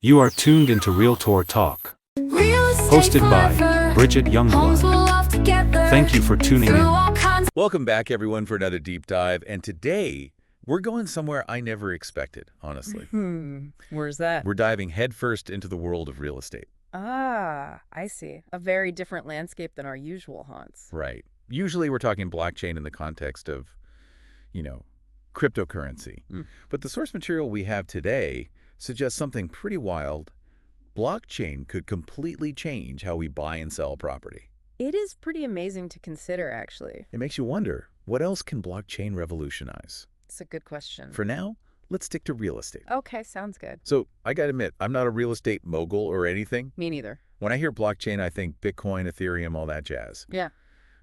You are tuned into Realtor Talk, hosted by Bridgette Youngblood. Thank you for tuning in. Welcome back, everyone, for another deep dive. And today, we're going somewhere I never expected, honestly. Where's that? We're diving headfirst into the world of real estate. Ah, I see. A very different landscape than our usual haunts. Right. Usually, we're talking blockchain in the context of, cryptocurrency. But the source material we have today suggests something pretty wild. Blockchain could completely change how we buy and sell property. It is pretty amazing to consider, actually. It makes you wonder, what else can blockchain revolutionize? It's a good question. For now, let's stick to real estate. Okay, sounds good. So, I gotta admit, I'm not a real estate mogul or anything. Me neither. When I hear blockchain, I think Bitcoin, Ethereum, all that jazz. Yeah.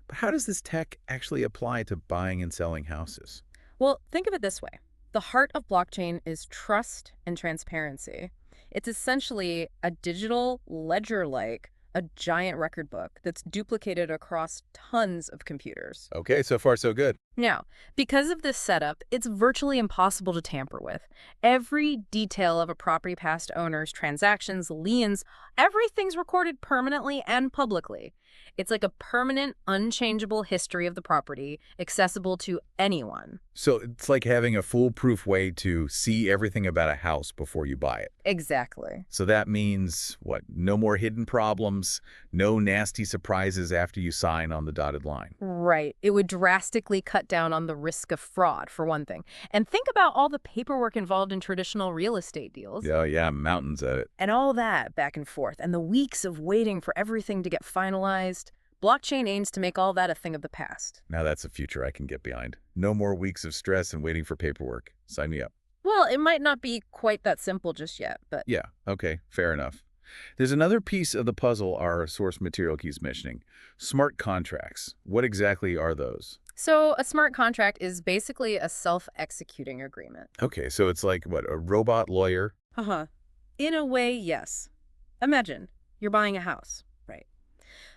But how does this tech actually apply to buying and selling houses? Well, think of it this way. The heart of blockchain is trust and transparency. It's essentially a digital ledger-like, a giant record book that's duplicated across tons of computers. Okay, so far so good. Now, because of this setup, it's virtually impossible to tamper with. Every detail of a property past owner's transactions, liens, everything's recorded permanently and publicly. It's like a permanent, unchangeable history of the property, accessible to anyone. So it's like having a foolproof way to see everything about a house before you buy it. Exactly. So that means, what, no more hidden problems, no nasty surprises after you sign on the dotted line. Right. It would drastically cut down on the risk of fraud, for one thing. And think about all the paperwork involved in traditional real estate deals. Oh, yeah, mountains of it. And all that back and forth, and the weeks of waiting for everything to get finalized. Blockchain aims to make all that a thing of the past. Now that's a future I can get behind. No more weeks of stress and waiting for paperwork. Sign me up. Well, it might not be quite that simple just yet, but... Yeah, okay, fair enough. There's another piece of the puzzle our source material keeps mentioning. Smart contracts. What exactly are those? So a smart contract is basically a self-executing agreement. Okay, so it's like, what, a robot lawyer? Uh-huh. In a way, yes. Imagine, you're buying a house, right?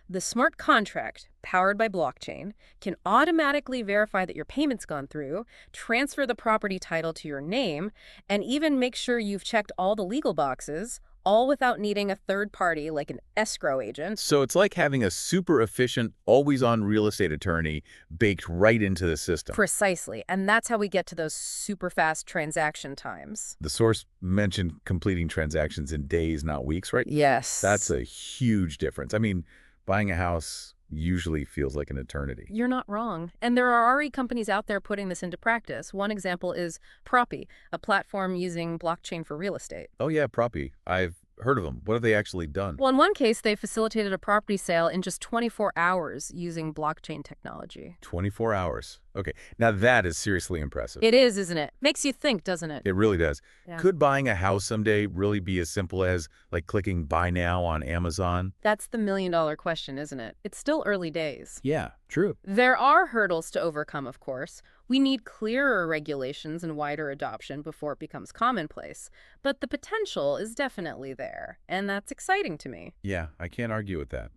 The smart contract, powered by blockchain, can automatically verify that your payment's gone through, transfer the property title to your name, and even make sure you've checked all the legal boxes, all without needing a third party like an escrow agent. So it's like having a super efficient, always-on real estate attorney baked right into the system. Precisely, and that's how we get to those super fast transaction times. The source mentioned completing transactions in days, not weeks, right? Yes. That's a huge difference. I mean, buying a house usually feels like an eternity. You're not wrong. And there are already companies out there putting this into practice. One example is Propy, a platform using blockchain for real estate. Oh yeah, Propy. I've heard of them. What have they actually done? Well, in one case, they facilitated a property sale in just 24 hours using blockchain technology. 24 hours. Okay, now that is seriously impressive. It is, isn't it? Makes you think, doesn't it? It really does. Yeah. Could buying a house someday really be as simple as, like, clicking buy now on Amazon? That's the million-dollar question, isn't it? It's still early days. Yeah, true. There are hurdles to overcome, of course. We need clearer regulations and wider adoption before it becomes commonplace. But the potential is definitely there, and that's exciting to me. Yeah, I can't argue with that.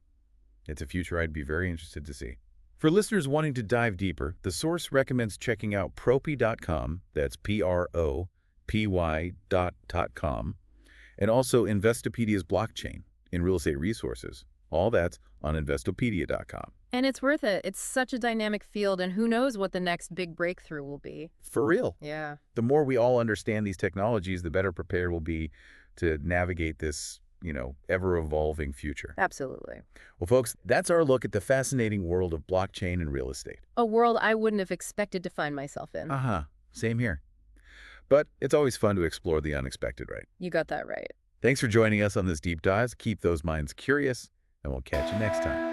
It's a future I'd be very interested to see. For listeners wanting to dive deeper, the source recommends checking out propy.com, that's PROPY.com, and also Investopedia's blockchain in real estate resources. All that's on Investopedia.com. And it's worth it. It's such a dynamic field, and who knows what the next big breakthrough will be. For real. Yeah. The more we all understand these technologies, the better prepared we'll be to navigate this, ever-evolving future. Absolutely. Well, folks, that's our look at the fascinating world of blockchain and real estate. A world I wouldn't have expected to find myself in. Same here. But it's always fun to explore the unexpected, right? You got that right. Thanks for joining us on this deep dive. Keep those minds curious, and we'll catch you next time.